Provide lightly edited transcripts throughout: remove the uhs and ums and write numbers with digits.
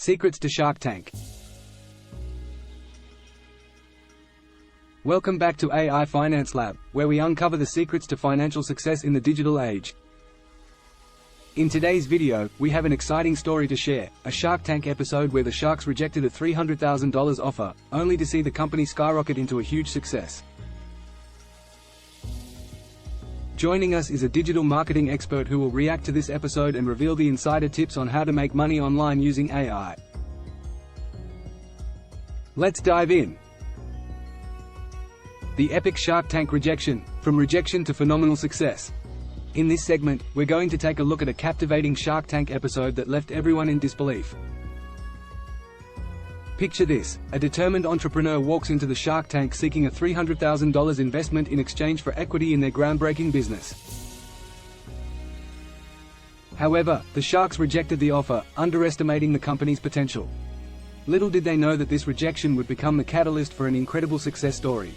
Secrets to Shark Tank. Welcome back to AI Finance Lab, where we uncover the secrets to financial success in the digital age. In today's video, we have an exciting story to share, a Shark Tank episode where the sharks rejected a $300,000 offer, only to see the company skyrocket into a huge success. Joining us is a digital marketing expert who will react to this episode and reveal the insider tips on how to make money online using AI. Let's dive in. The epic Shark Tank rejection, from rejection to phenomenal success. In this segment, we're going to take a look at a captivating Shark Tank episode that left everyone in disbelief. Picture this: a determined entrepreneur walks into the Shark Tank seeking a $300,000 investment in exchange for equity in their groundbreaking business. However, the sharks rejected the offer, underestimating the company's potential. Little did they know that this rejection would become the catalyst for an incredible success story.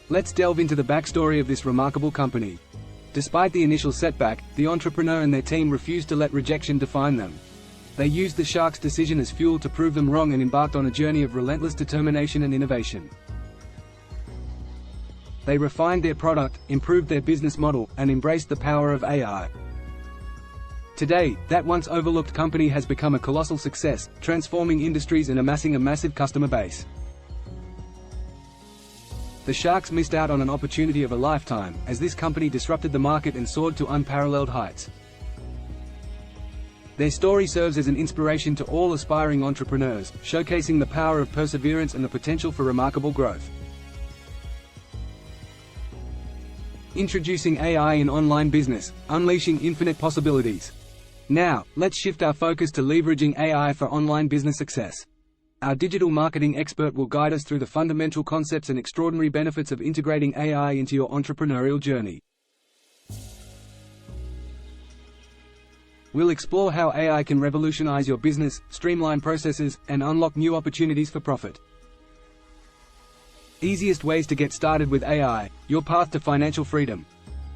Let's delve into the backstory of this remarkable company. Despite the initial setback, the entrepreneur and their team refused to let rejection define them. They used the sharks' decision as fuel to prove them wrong and embarked on a journey of relentless determination and innovation. They refined their product, improved their business model, and embraced the power of AI. Today, that once overlooked company has become a colossal success, transforming industries and amassing a massive customer base. The sharks missed out on an opportunity of a lifetime, as this company disrupted the market and soared to unparalleled heights. Their story serves as an inspiration to all aspiring entrepreneurs, showcasing the power of perseverance and the potential for remarkable growth. Introducing AI in online business, unleashing infinite possibilities. Now, let's shift our focus to leveraging AI for online business success. Our digital marketing expert will guide us through the fundamental concepts and extraordinary benefits of integrating AI into your entrepreneurial journey. We'll explore how AI can revolutionize your business, streamline processes, and unlock new opportunities for profit. Easiest ways to get started with AI, your path to financial freedom.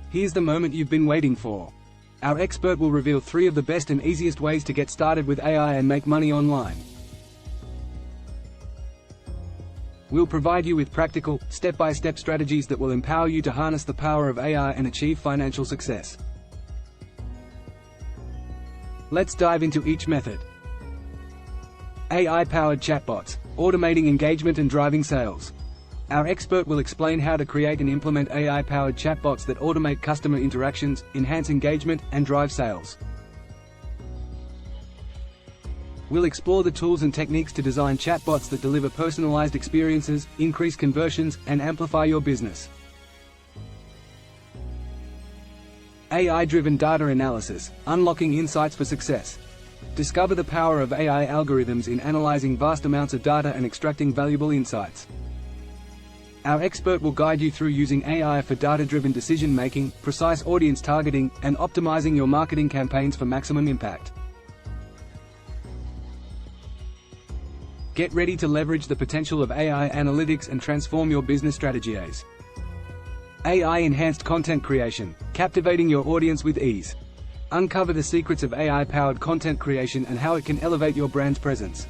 Here's the moment you've been waiting for. Our expert will reveal 3 of the best and easiest ways to get started with AI and make money online. We'll provide you with practical, step-by-step strategies that will empower you to harness the power of AI and achieve financial success. Let's dive into each method. AI-powered chatbots, automating engagement and driving sales. Our expert will explain how to create and implement AI-powered chatbots that automate customer interactions, enhance engagement, and drive sales. We'll explore the tools and techniques to design chatbots that deliver personalized experiences, increase conversions, and amplify your business. AI-driven data analysis, unlocking insights for success. Discover the power of AI algorithms in analyzing vast amounts of data and extracting valuable insights. Our expert will guide you through using AI for data-driven decision-making, precise audience targeting, and optimizing your marketing campaigns for maximum impact. Get ready to leverage the potential of AI analytics and transform your business strategies. AI-enhanced content creation, captivating your audience with ease. Uncover the secrets of AI-powered content creation and how it can elevate your brand's presence.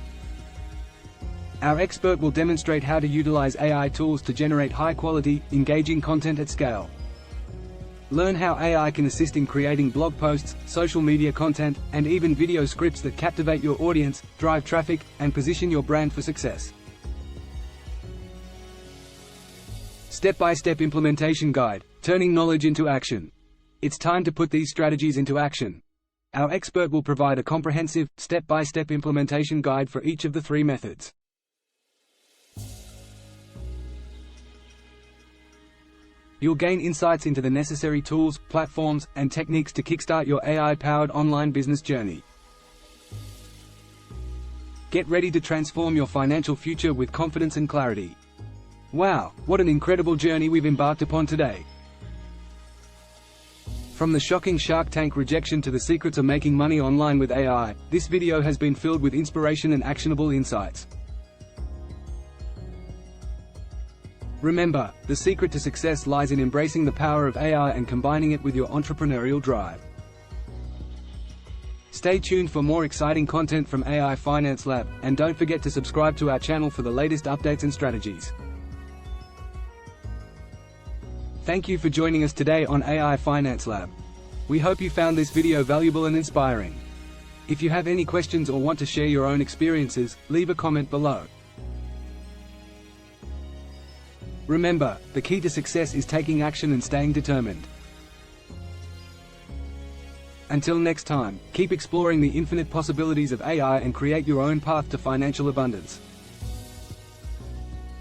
Our expert will demonstrate how to utilize AI tools to generate high-quality, engaging content at scale. Learn how AI can assist in creating blog posts, social media content, and even video scripts that captivate your audience, drive traffic, and position your brand for success. Step-by-step implementation guide, turning knowledge into action. It's time to put these strategies into action. Our expert will provide a comprehensive, step-by-step implementation guide for each of the 3 methods. You'll gain insights into the necessary tools, platforms, and techniques to kickstart your AI-powered online business journey. Get ready to transform your financial future with confidence and clarity. Wow, what an incredible journey we've embarked upon today. From the shocking Shark Tank rejection to the secrets of making money online with AI, this video has been filled with inspiration and actionable insights. Remember, the secret to success lies in embracing the power of AI and combining it with your entrepreneurial drive. Stay tuned for more exciting content from AI Finance Lab, and don't forget to subscribe to our channel for the latest updates and strategies. Thank you for joining us today on AI Finance Lab. We hope you found this video valuable and inspiring. If you have any questions or want to share your own experiences, leave a comment below. Remember, the key to success is taking action and staying determined. Until next time, keep exploring the infinite possibilities of AI and create your own path to financial abundance.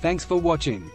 Thanks for watching.